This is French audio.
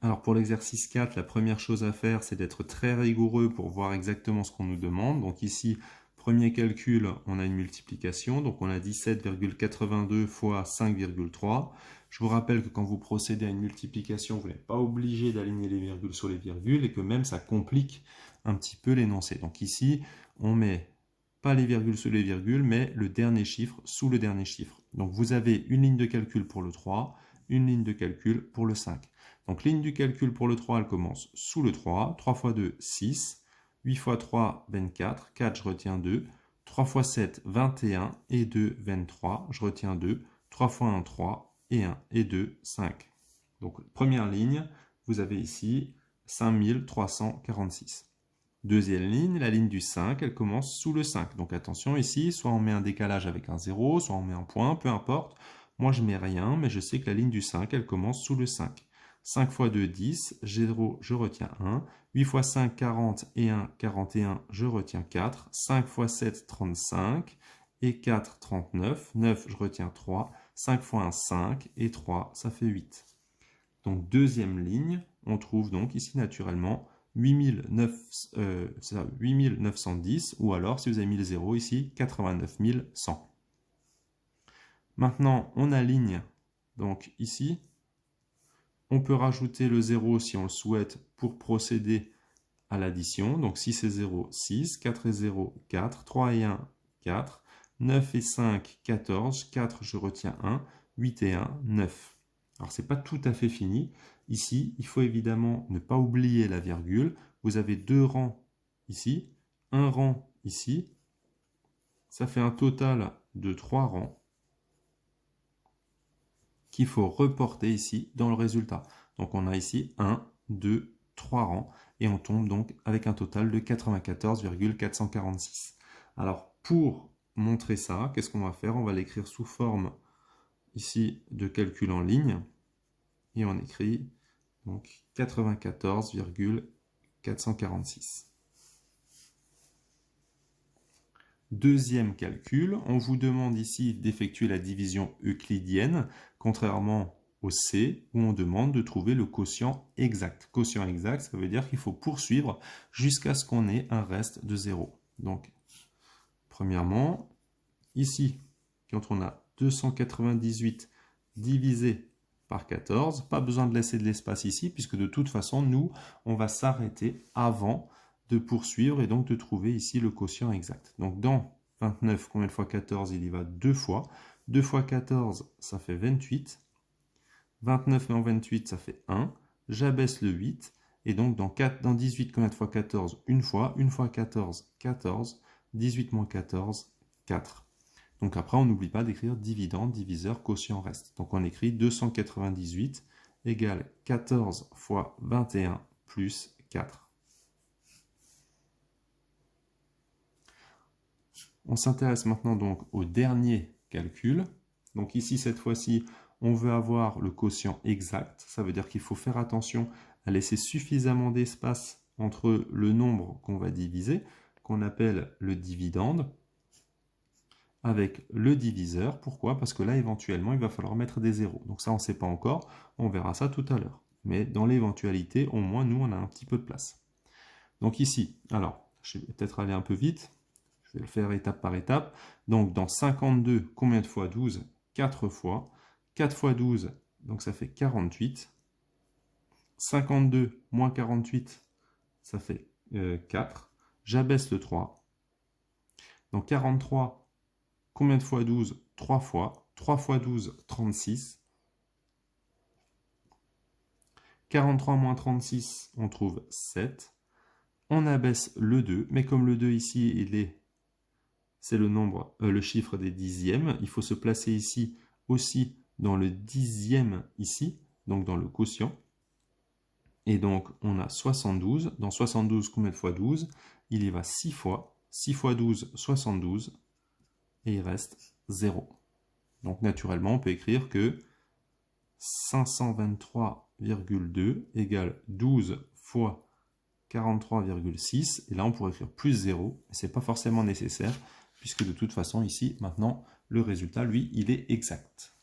Alors pour l'exercice 4, la première chose à faire, c'est d'être très rigoureux pour voir exactement ce qu'on nous demande. Donc ici, premier calcul, on a une multiplication, donc on a 17,82 fois 5,3. Je vous rappelle que quand vous procédez à une multiplication, vous n'êtes pas obligé d'aligner les virgules sur les virgules et que même ça complique un petit peu l'énoncé. Donc ici, on met pas les virgules sous les virgules, mais le dernier chiffre sous le dernier chiffre. Donc vous avez une ligne de calcul pour le 3, une ligne de calcul pour le 5. Donc, ligne du calcul pour le 3, elle commence sous le 3. 3 fois 2, 6. 8 fois 3, 24. 4, je retiens 2. 3 fois 7, 21. Et 2, 23. Je retiens 2. 3 fois 1, 3. Et 1. Et 2, 5. Donc, première ligne, vous avez ici 5346. Deuxième ligne, la ligne du 5, elle commence sous le 5. Donc, attention ici, soit on met un décalage avec un 0, soit on met un point, peu importe. Moi, je ne mets rien, mais je sais que la ligne du 5, elle commence sous le 5. 5 fois 2, 10, 0, je retiens 1. 8 fois 5, 40 et 1, 41, je retiens 4. 5 fois 7, 35 et 4, 39. 9, je retiens 3. 5 fois 1, 5 et 3, ça fait 8. Donc deuxième ligne, on trouve donc ici naturellement 8910 ou alors si vous avez mis le 0 ici, 89 100. Maintenant, on aligne donc ici. On peut rajouter le 0 si on le souhaite pour procéder à l'addition. Donc 6 et 0, 6. 4 et 0, 4. 3 et 1, 4. 9 et 5, 14. 4, je retiens 1. 8 et 1, 9. Alors, ce n'est pas tout à fait fini. Ici, il faut évidemment ne pas oublier la virgule. Vous avez 2 rangs ici, un rang ici. Ça fait un total de 3 rangs qu'il faut reporter ici dans le résultat. Donc on a ici 1, 2, 3 rangs et on tombe donc avec un total de 94,446. Alors pour montrer ça, qu'est-ce qu'on va faire? On va l'écrire sous forme ici de calcul en ligne et on écrit donc 94,446. Deuxième calcul, on vous demande ici d'effectuer la division euclidienne, contrairement au C, où on demande de trouver le quotient exact. Quotient exact, ça veut dire qu'il faut poursuivre jusqu'à ce qu'on ait un reste de 0. Donc, premièrement, ici, quand on a 298 divisé par 14, pas besoin de laisser de l'espace ici, puisque de toute façon, nous, on va s'arrêter avant de poursuivre et donc de trouver ici le quotient exact. Donc dans 29, combien de fois 14? Il y va 2 fois. 2 fois 14, ça fait 28. 29 et en 28, ça fait 1. J'abaisse le 8. Et donc dans 18, combien de fois 14? Une fois. 1 fois 14, 14. 18 moins 14, 4. Donc après, on n'oublie pas d'écrire dividende, diviseur, quotient, reste. Donc on écrit 298 égale 14 fois 21 plus 4. On s'intéresse maintenant donc au dernier calcul. Donc ici, cette fois-ci, on veut avoir le quotient exact. Ça veut dire qu'il faut faire attention à laisser suffisamment d'espace entre le nombre qu'on va diviser, qu'on appelle le dividende, avec le diviseur. Pourquoi? Parce que là, éventuellement, il va falloir mettre des zéros. Donc ça, on ne sait pas encore. On verra ça tout à l'heure. Mais dans l'éventualité, au moins, nous, on a un petit peu de place. Donc ici, alors, je vais peut-être aller un peu vite. Je vais le faire étape par étape. Donc, dans 52, combien de fois 12? 4 fois. 4 fois 12, donc ça fait 48. 52 moins 48, ça fait 4. J'abaisse le 3. Donc, 43, combien de fois 12? 3 fois. 3 fois 12, 36. 43 moins 36, on trouve 7. On abaisse le 2, mais comme le 2 ici, c'est le chiffre des dixièmes, il faut se placer ici aussi dans le dixième ici, donc dans le quotient. Et donc, on a 72. Dans 72, combien de fois 12? Il y va 6 fois. 6 fois 12, 72. Et il reste 0. Donc, naturellement, on peut écrire que 523,2 égale 12 fois 43,6. Et là, on pourrait écrire plus 0. Mais ce n'est pas forcément nécessaire, puisque de toute façon, ici, maintenant, le résultat, lui, il est exact.